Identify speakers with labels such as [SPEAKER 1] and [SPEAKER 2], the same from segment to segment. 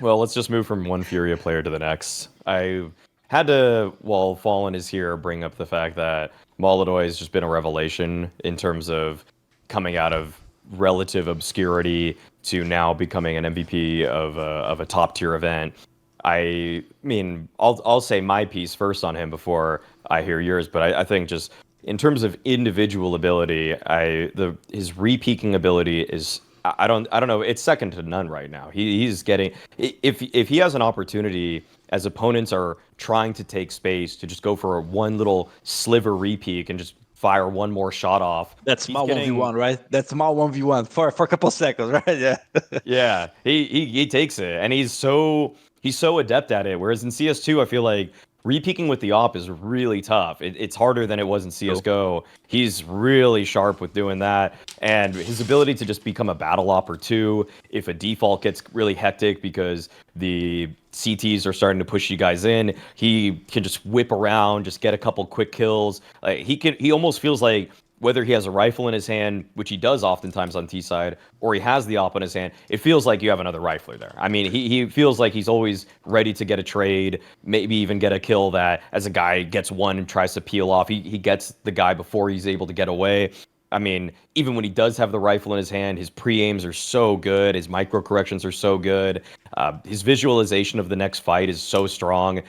[SPEAKER 1] Well, let's just move from one Furia player to the next. I had to, while Fallen is here, bring up the fact that Molodoy has just been a revelation in terms of coming out of relative obscurity to now becoming an MVP of a top tier event. I mean, I'll say my piece first on him before I hear yours, but I think just in terms of individual ability, his re-peaking ability is I don't know, it's second to none right now. He's getting if he has an opportunity as opponents are trying to take space to just go for a one little sliver re-peak and just fire one more shot off.
[SPEAKER 2] That's
[SPEAKER 1] He's
[SPEAKER 2] small one v
[SPEAKER 1] getting
[SPEAKER 2] one, right? That's small 1v1 for a couple seconds, right? Yeah.
[SPEAKER 1] yeah, he takes it, and he's so adept at it. Whereas in CS2, I feel like repeaking with the op is really tough. It's harder than it was in
[SPEAKER 2] True.
[SPEAKER 1] CS:GO. He's really sharp with doing that, and his ability to just become a battle op or two if a default gets really hectic because the CTs are starting to push you guys in. He can just whip around, just get a couple quick kills. Like he almost feels like whether he has a rifle in his hand, which he does oftentimes on T side, or he has the op in his hand, it feels like you have another rifler there. I mean, he feels like he's always ready to get a trade, maybe even get a kill that as a guy gets one and tries to peel off, he gets the guy before he's able to get away. I mean, even when he does have the rifle in his hand, his pre-aims are so good. His micro corrections are so good. His visualization of the next fight is so strong.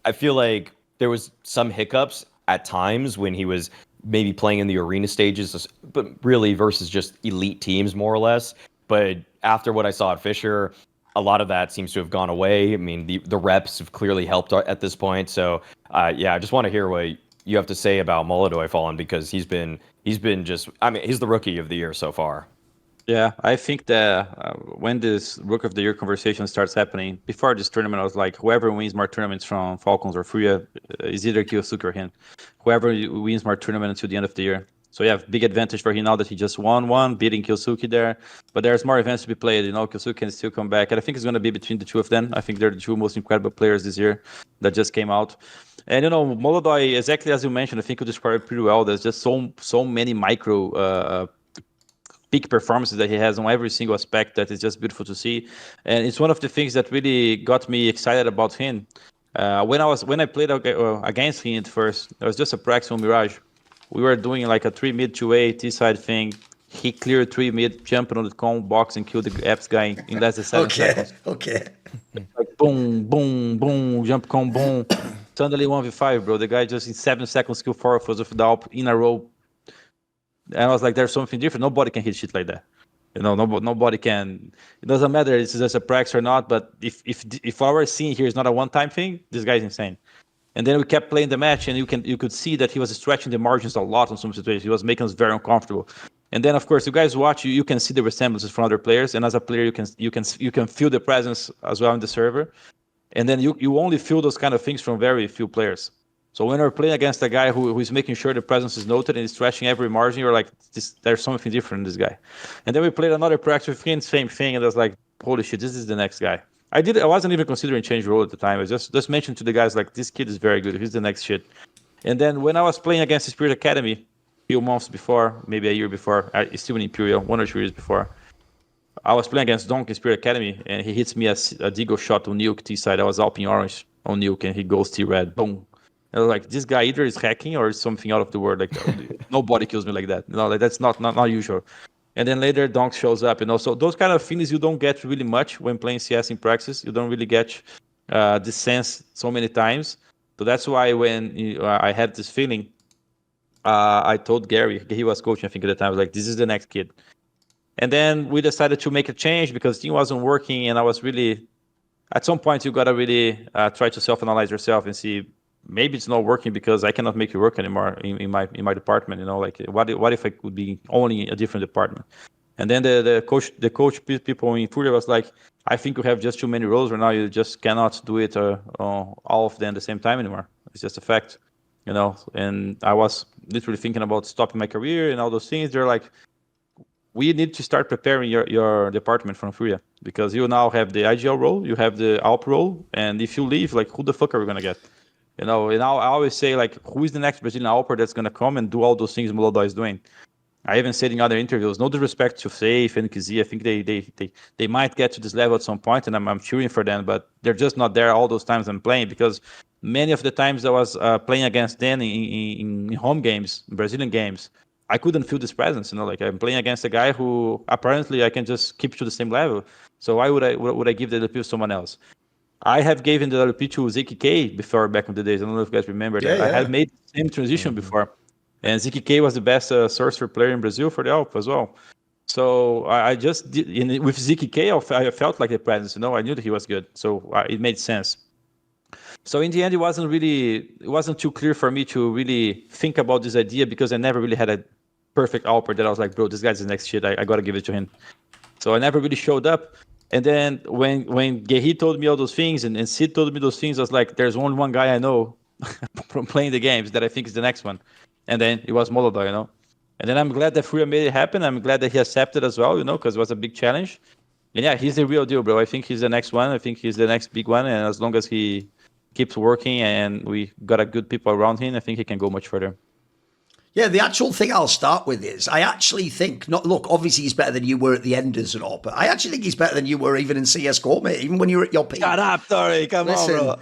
[SPEAKER 1] I feel like there was some hiccups at times when he was maybe playing in the arena stages, but really versus just elite teams more or less. But after what I saw at Fisher, a lot of that seems to have gone away. I mean, the reps have clearly helped at this point. So yeah, I just want to hear what you have to say about Molodoy Fallen because he's been just I mean he's the rookie of the year so far.
[SPEAKER 2] Yeah, I think that when this Rook of the Year conversation starts happening, before this tournament, I was like, whoever wins more tournaments from Falcons or Furia is either Kyosuke or him. Whoever wins more tournament until the end of the year. So yeah, big advantage for him now that he just won one, beating Kyosuke there. But there's more events to be played. Kyosuke can still come back. And I think it's going to be between the two of them. I think they're the two most incredible players this year that just came out. And Molodoy, exactly as you mentioned, I think you described it pretty well. There's just so many micro peak performances that he has on every single aspect that is just beautiful to see. And it's one of the things that really got me excited about him. When I played against him at first, it was just a practice on Mirage. We were doing like a 3 mid 2A T side thing. He cleared 3 mid, jumping on the con box and killed the apps guy in less than 7 seconds.
[SPEAKER 3] Okay.
[SPEAKER 2] Like boom, boom, boom, jump con, boom. Suddenly 1v5, bro. The guy just in 7 seconds killed 4 of us with the AWP in a row. And I was like, there's something different. Nobody can hit shit like that. Nobody can. It doesn't matter if it's just a practice or not. But if our scene here is not a one-time thing, this guy's insane. And then we kept playing the match, and you could see that he was stretching the margins a lot on some situations. He was making us very uncomfortable. And then, of course, you guys watch, you can see the resemblances from other players, and as a player, you can feel the presence as well in the server. And then you only feel those kind of things from very few players. So when you're playing against a guy who is making sure the presence is noted and is stretching every margin, you're like, there's something different in this guy. And then we played another practice with him, same thing, and I was like, holy shit, this is the next guy. I wasn't even considering change role at the time. I just mentioned to the guys like, this kid is very good. He's the next shit. And then when I was playing against the Spirit Academy, a few months before, maybe a year before, still in Imperial, 1 or 2 years before, I was playing against Donk in Spirit Academy, and he hits me a Deagle shot on Nuke T side. I was alping orange on Nuke, and he goes T red. Boom. And I was like, this guy either is hacking or is something out of the world. Like nobody kills me like that. Like that's not usual. And then later Donk shows up, So those kind of things you don't get really much when playing CS in practice. You don't really get this sense so many times. So that's why when I had this feeling, I told Gary, he was coaching, I think at the time, I was like, this is the next kid. And then we decided to make a change because team wasn't working, and I was really, at some point, you gotta really try to self-analyze yourself and see maybe it's not working because I cannot make it work anymore in my department. Like what if I could be owning a different department? And then the coach people in Furia was like, I think you have just too many roles right now. You just cannot do it all of them at the same time anymore. It's just a fact, And I was literally thinking about stopping my career and all those things. They're like, we need to start preparing your department from Furia because you now have the IGL role, you have the AWP role, and if you leave, like, who the fuck are we gonna get? And I always say, like, who is the next Brazilian AWPer that's gonna come and do all those things Molodoy is doing? I even said in other interviews, no disrespect to Faith and KZ. I think they might get to this level at some point, and I'm cheering for them, but they're just not there all those times I'm playing, because many of the times I was playing against them in home games, Brazilian games, I couldn't feel this presence. Like I'm playing against a guy who apparently I can just keep to the same level. So why would I give the LP to someone else? I have given the LP to ZKK before, back in the days. I don't know if you guys remember that.
[SPEAKER 3] Yeah.
[SPEAKER 2] I had made the same transition before. And ZKK was the best sorcerer player in Brazil for the AWP as well. So I just did, with ZKK, I felt like the presence. I knew that he was good. So it made sense. So in the end, it wasn't too clear for me to really think about this idea, because I never really had a perfect AWPer that I was like, bro, this guy's the next shit. I got to give it to him. So I never really showed up. And then when Gehi told me all those things and Sid told me those things, I was like, there's only one guy I know from playing the games that I think is the next one. And then it was Molodoy, And then I'm glad that Furia made it happen. I'm glad that he accepted as well, because it was a big challenge. And yeah, he's the real deal, bro. I think he's the next one. I think he's the next big one. And as long as he keeps working and we got a good people around him, I think he can go much further.
[SPEAKER 3] Yeah, the actual thing I'll start with is I actually think, look, obviously he's better than you were at the Enders and all, but I actually think he's better than you were even in CSGO, mate, even when you were at your peak.
[SPEAKER 2] Shut up, Tori, come on, bro.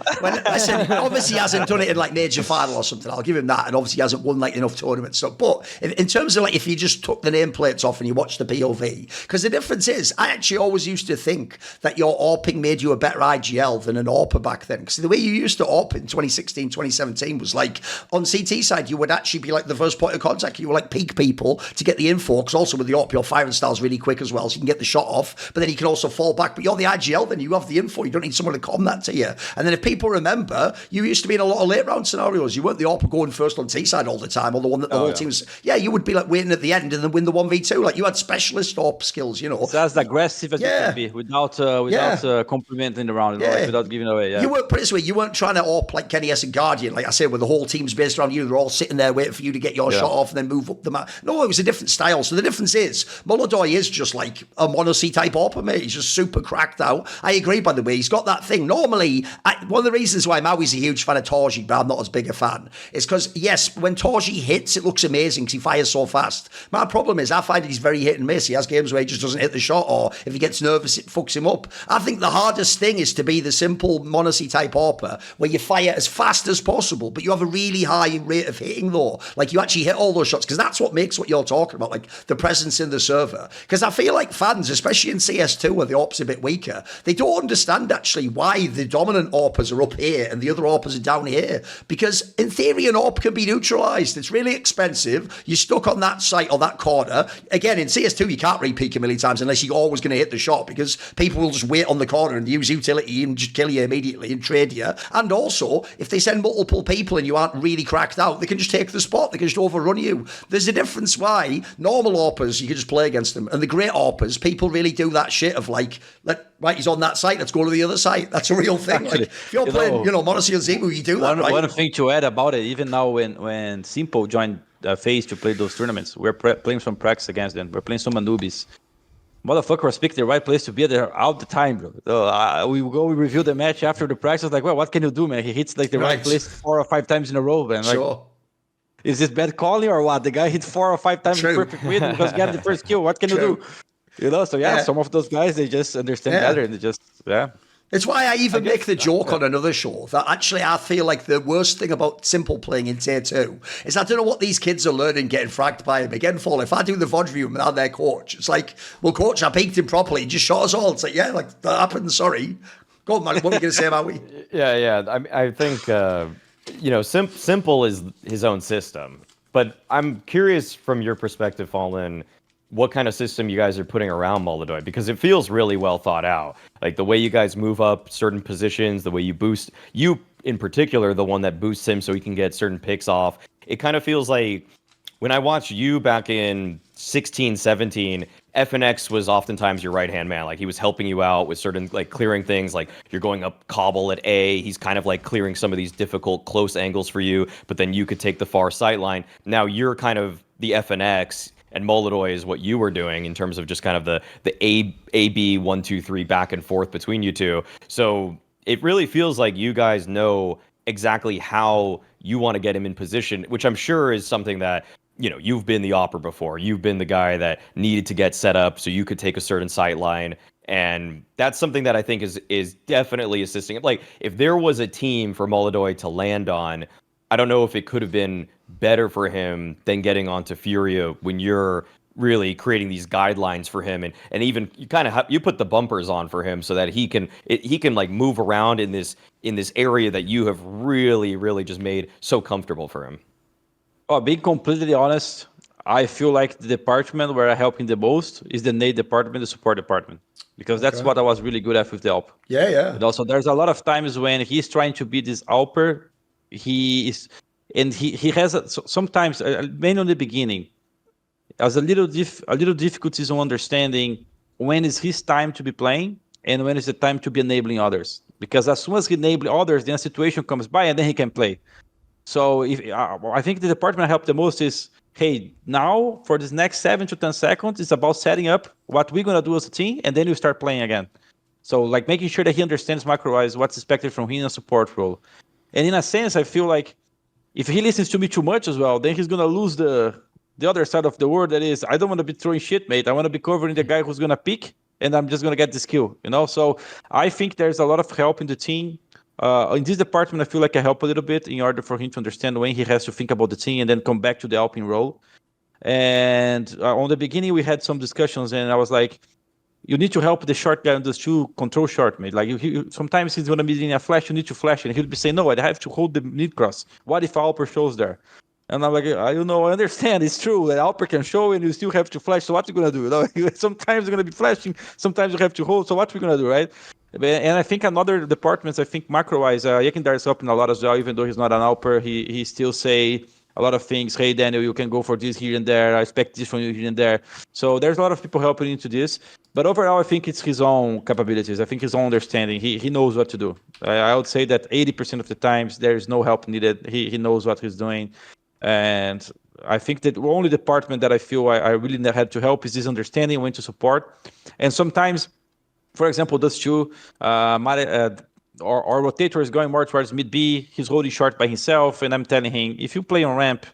[SPEAKER 3] Listen, obviously he hasn't done it in like major final or something, I'll give him that, and obviously he hasn't won like enough tournaments. So, but in terms of like if you just took the nameplates off and you watched the POV, because the difference is, I actually always used to think that your AWPing made you a better IGL than an AWPer back then, because the way you used to AWP in 2016, 2017 was like, on CT side, you would actually be like the first point of contact. You were like peak people to get the info, because also with the AWP, your firing style's really quick as well, so you can get the shot off, but then you can also fall back. But you're the IGL, then you have the info. You don't need someone to com that to you. And then if people remember, you used to be in a lot of late round scenarios. You weren't the AWP going first on T side all the time, or the one that the whole team was. Yeah, you would be like waiting at the end and then win the 1v2. Like you had specialist AWP skills,
[SPEAKER 2] It's as aggressive as you can be without complimenting the round, like, without giving away. Yeah.
[SPEAKER 3] You weren't, put it this way, you weren't trying to AWP like Kenny S and Guardian, like I said, where the whole team's based around you. They're all sitting there waiting for you to get your shot off and then move up the map. No, it was a different style. So the difference is, Molodoy is just like a mono-C type AWPer, mate. He's just super cracked out. I agree, by the way. He's got that thing. Normally, one of the reasons why Maui's a huge fan of Torji, but I'm not as big a fan, is because, yes, when Torji hits, it looks amazing because he fires so fast. My problem is, I find he's very hit and miss. He has games where he just doesn't hit the shot, or if he gets nervous, it fucks him up. I think the hardest thing is to be the simple mono-C type AWPer, where you fire as fast as possible, but you have a really high rate of hitting, though. Like, you actually hit all those shots, because that's what makes what you're talking about, like the presence in the server. Because I feel like fans, especially in CS2 where the AWP's a bit weaker, they don't understand actually why the dominant AWPers are up here and the other AWPers are down here. Because in theory, an AWP can be neutralized. It's really expensive. You're stuck on that site or that corner. Again, in CS2, you can't re-peek a million times unless you're always going to hit the shot, because people will just wait on the corner and use utility and just kill you immediately and trade you. And also, if they send multiple people and you aren't really cracked out, they can just take the spot. They can just overrun you. There's a difference why normal AWPers, you can just play against them. And the great AWPers, people really do that shit of like, right, he's on that site, let's go to the other site. That's a real thing. Actually, like, if you're playing, Monacy or Zimu, you do that, right?
[SPEAKER 2] One thing to add about it, even now when Simple joined FaZe to play those tournaments, we're playing some practice against them. We're playing some Anubis. Motherfucker was picking the right place to be there all the time, bro. So, we review the match after the practice. Like, well, what can you do, man? He hits like the right place 4 or 5 times in a row, man. Like,
[SPEAKER 3] sure.
[SPEAKER 2] Is this bad calling or what? The guy hit 4 or 5 times in perfect rhythm because he got the first kill. What can you do? So some of those guys, they just understand better and they just,
[SPEAKER 3] It's why I even make the joke on another show that actually I feel like the worst thing about Simple playing in Tier 2 is I don't know what these kids are learning getting fragged by him. Again, Fall, if I do the VOD review and I'm their coach, it's like, well, coach, I peaked him properly. He just shot us all. It's like, yeah, like that happened. Sorry. Go on, man. What are you going to say about me?
[SPEAKER 1] Yeah. I think, Simple is his own system. But I'm curious from your perspective, Fallen, what kind of system you guys are putting around Molodoy, because it feels really well thought out. Like the way you guys move up certain positions, the way you boost, you in particular, the one that boosts him so he can get certain picks off. It kind of feels like when I watched you back in 16, 17, FNX was oftentimes your right-hand man. Like he was helping you out with certain like clearing things, like you're going up cobble at A. He's kind of like clearing some of these difficult close angles for you, but then you could take the far sight line. Now you're kind of the FNX, and Molodoy is what you were doing in terms of just kind of the A-B 1, 2, 3 back and forth between you two. So it really feels like you guys know exactly how you want to get him in position, which I'm sure is something that you've been the opera before. You've been the guy that needed to get set up so you could take a certain sight line. And that's something that I think is definitely assisting. Like, if there was a team for Molodoy to land on, I don't know if it could have been better for him than getting onto Furia when you're really creating these guidelines for him, and even you kind of you put the bumpers on for him so that he can like move around in this area that you have really just made so comfortable for him.
[SPEAKER 2] Oh, being completely honest, I feel like the department where I help him the most is the nade department, the support department, because that's what I was really good at with the Alp.
[SPEAKER 3] Yeah.
[SPEAKER 2] But also, there's a lot of times when he's trying to be this Alper, he has sometimes, mainly in the beginning, has a little difficulties on understanding when is his time to be playing and when is the time to be enabling others. Because as soon as he enables others, then a situation comes by and then he can play. So if I think the department I help the most is, hey, now for this next 7 to 10 seconds, it's about setting up what we're gonna do as a team, and then you start playing again. So like making sure that he understands macro-wise what's expected from him in a support role. And in a sense, I feel like if he listens to me too much as well, then he's gonna lose the other side of the word, that is, I don't want to be throwing shit, mate. I want to be covering the guy who's gonna pick, and I'm just gonna get this kill, So I think there's a lot of help in the team. In this department, I feel like I help a little bit in order for him to understand when he has to think about the team and then come back to the Alpine role. And on the beginning, we had some discussions, and I was like, you need to help the short guy on those two control short, mate. Like, sometimes he's going to be in a flash, you need to flash, and he'll be saying, no, I have to hold the mid cross. What if Alper shows there? And I'm like, I understand. It's true that Alper can show and you still have to flash. So what you going to do? Sometimes you're going to be flashing. Sometimes you have to hold. So what we going to do, right? And I think another departments, I think macro-wise, Yakindar is helping a lot as well, even though he's not an Alper. He still say a lot of things. Hey, Daniel, you can go for this here and there. I expect this from you here and there. So there's a lot of people helping into this. But overall, I think it's his own capabilities. I think his own understanding. He knows what to do. I would say that 80% of the times there is no help needed. He knows what he's doing. And I think that the only department that I feel I really had to help is this understanding when to support. And sometimes, for example, those two, our rotator is going more towards mid B. He's holding short by himself, and I'm telling him, if you play on ramp,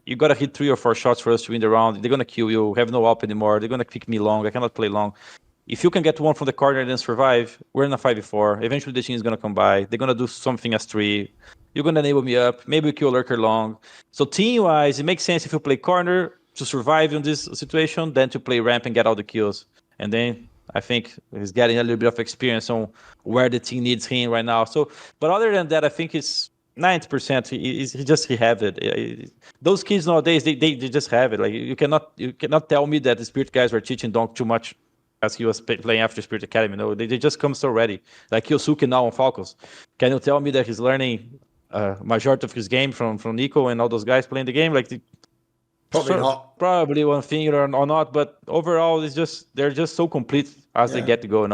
[SPEAKER 2] you gotta hit 3 or 4 shots for us to win the round. They're gonna kill you. Have no up anymore. They're gonna kick me long. I cannot play long. If you can get one from the corner and then survive, we're in a 5v4. Eventually, the team is gonna come by. They're gonna do something as 3. You're gonna enable me up. Maybe we kill lurker long. So team-wise, it makes sense if you play corner to survive in this situation than to play ramp and get all the kills. And then I think he's getting a little bit of experience on where the team needs him right now. So, but other than that, I think it's 90%. He have it. Those kids nowadays, they just have it. Like you cannot tell me that the Spirit guys were teaching Donk too much as he was playing after Spirit Academy. No, they just come so ready. Like Yosuke now on Falcons. Can you tell me that he's learning majority of his game from Nico and all those guys playing the game? Like
[SPEAKER 3] Probably not.
[SPEAKER 2] Probably one thing or not, but overall, they're just so complete as they get to go.